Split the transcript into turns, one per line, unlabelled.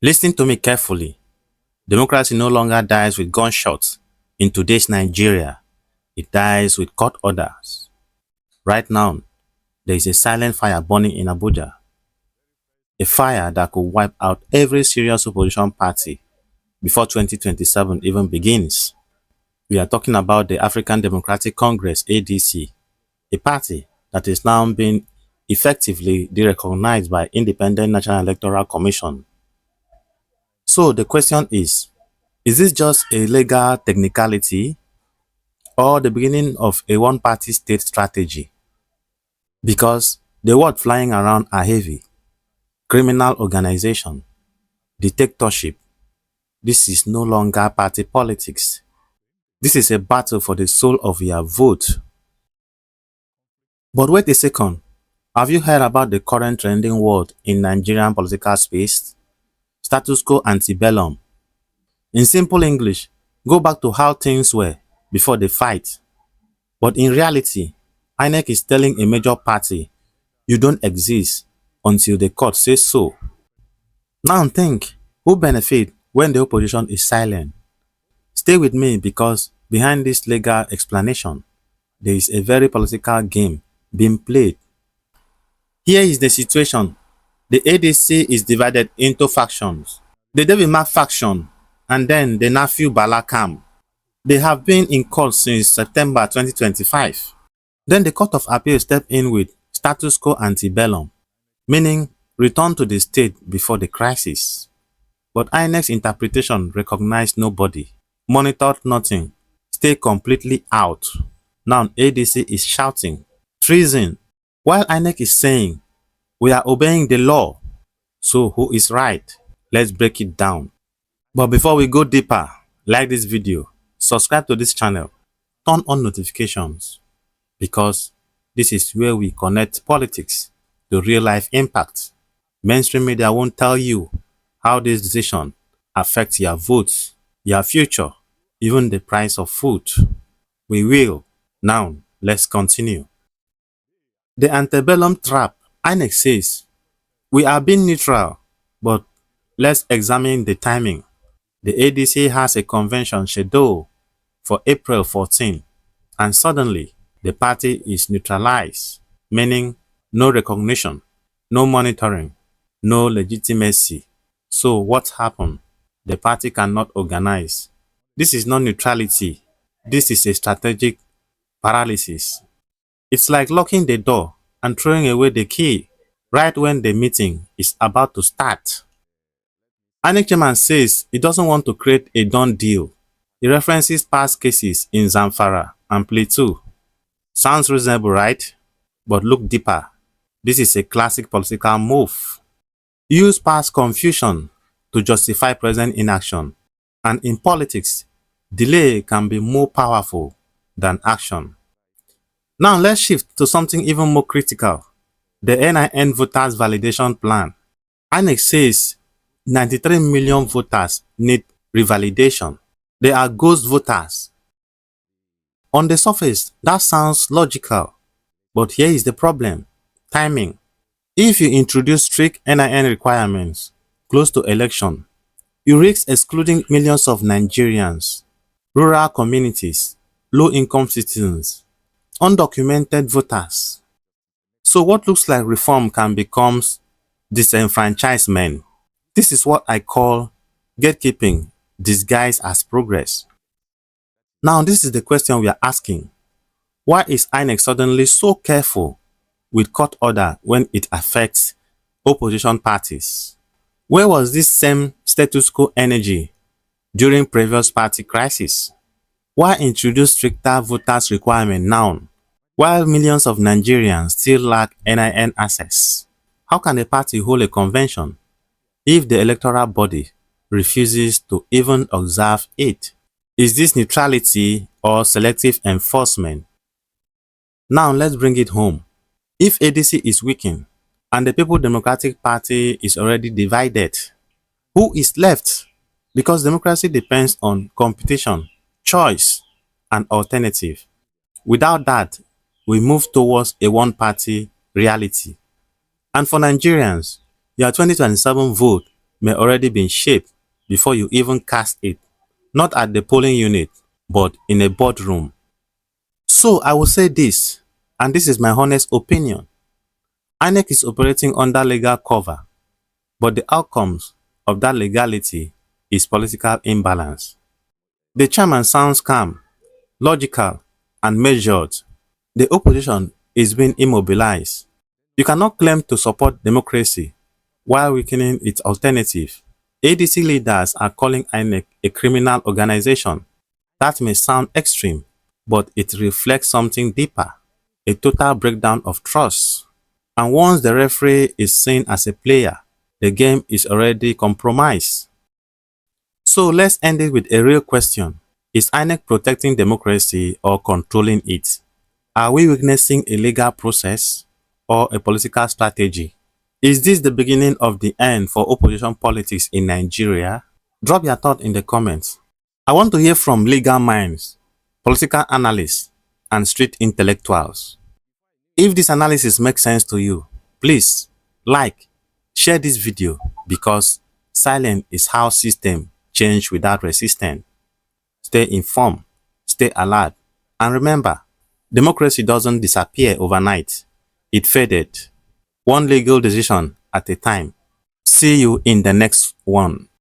Listen to me carefully. Democracy no longer dies with gunshots in today's Nigeria. It dies with court orders. Right now, there is a silent fire burning in Abuja. A fire that could wipe out every serious opposition party before 2027 even begins. We are talking about the African Democratic Congress ADC, a party that is now being effectively derecognized by Independent National Electoral Commission. So the question is this just a legal technicality or the beginning of a one-party state strategy? Because the words flying around are heavy. Criminal organization, dictatorship. This is no longer party politics. This is a battle for the soul of your vote. But wait a second. Have you heard about the current trending word in Nigerian political space? Status quo ante bellum. In simple English, go back to how things were before the fight. But in reality, INEC is telling a major party, you don't exist until the court says so. Now think, who benefits when the opposition is silent? Stay with me because behind this legal explanation, there is a very political game being played. Here is the situation. The ADC is divided into factions. The David Mark faction and then the Nafiu Bala camp. They have been in court since September 2025. Then the Court of Appeal stepped in with status quo ante bellum, meaning return to the state before the crisis. But INEC's interpretation recognized nobody, monitored nothing, stayed completely out. Now ADC is shouting, treason, while INEC is saying, we are obeying the law. So who is right? Let's break it down. But before we go deeper, like this video, subscribe to this channel, turn on notifications, because this is where we connect politics to real-life impact. Mainstream media won't tell you how this decision affects your votes, your future, even the price of food. We will. Now, let's continue. The antebellum trap. INEC says, we are being neutral, but let's examine the timing. The ADC has a convention scheduled for April 14, and suddenly the party is neutralized, meaning no recognition, no monitoring, no legitimacy. So what happened? The party cannot organize. This is not neutrality. This is a strategic paralysis. It's like locking the door and throwing away the key right when the meeting is about to start. INEC chairman says he doesn't want to create a done deal. He references past cases in Zamfara and Plateau. Sounds reasonable, right? But look deeper. This is a classic political move. Use past confusion to justify present inaction. And in politics, delay can be more powerful than action. Now let's shift to something even more critical. The NIN voters validation plan. INEC says 93 million voters need revalidation. They are ghost voters. On the surface, that sounds logical. But here is the problem. Timing. If you introduce strict NIN requirements close to election, you risk excluding millions of Nigerians, rural communities, low-income citizens, undocumented voters. So what looks like reform can become disenfranchisement. This is what I call gatekeeping disguised as progress. Now this is the question we are asking. Why is INEC suddenly so careful with court order when it affects opposition parties? Where was this same status quo energy during previous party crisis? Why introduce stricter voters requirement now, while millions of Nigerians still lack NIN access? How can a party hold a convention if the electoral body refuses to even observe it? Is this neutrality or selective enforcement? Now let's bring it home. If ADC is weakened and the People's Democratic Party is already divided, who is left? Because democracy depends on competition, choice, and alternative. Without that, we move towards a one-party reality. And for Nigerians, your 2027 vote may already be shaped before you even cast it, not at the polling unit, but in a boardroom. So I will say this, and this is my honest opinion. INEC is operating under legal cover, but the outcomes of that legality is political imbalance. The chairman sounds calm, logical, and measured. The opposition is being immobilized. You cannot claim to support democracy while weakening its alternative. ADC leaders are calling INEC a criminal organization. That may sound extreme, but it reflects something deeper, a total breakdown of trust. And once the referee is seen as a player, the game is already compromised. So let's end it with a real question. Is INEC protecting democracy or controlling it? Are we witnessing a legal process or a political strategy? Is this the beginning of the end for opposition politics in Nigeria? Drop your thought in the comments. I want to hear from legal minds, political analysts, and street intellectuals. If this analysis makes sense to you, please like, share this video because silence is how systems change without resistance. Stay informed, stay alert, and remember, democracy doesn't disappear overnight. It faded, one legal decision at a time. See you in the next one.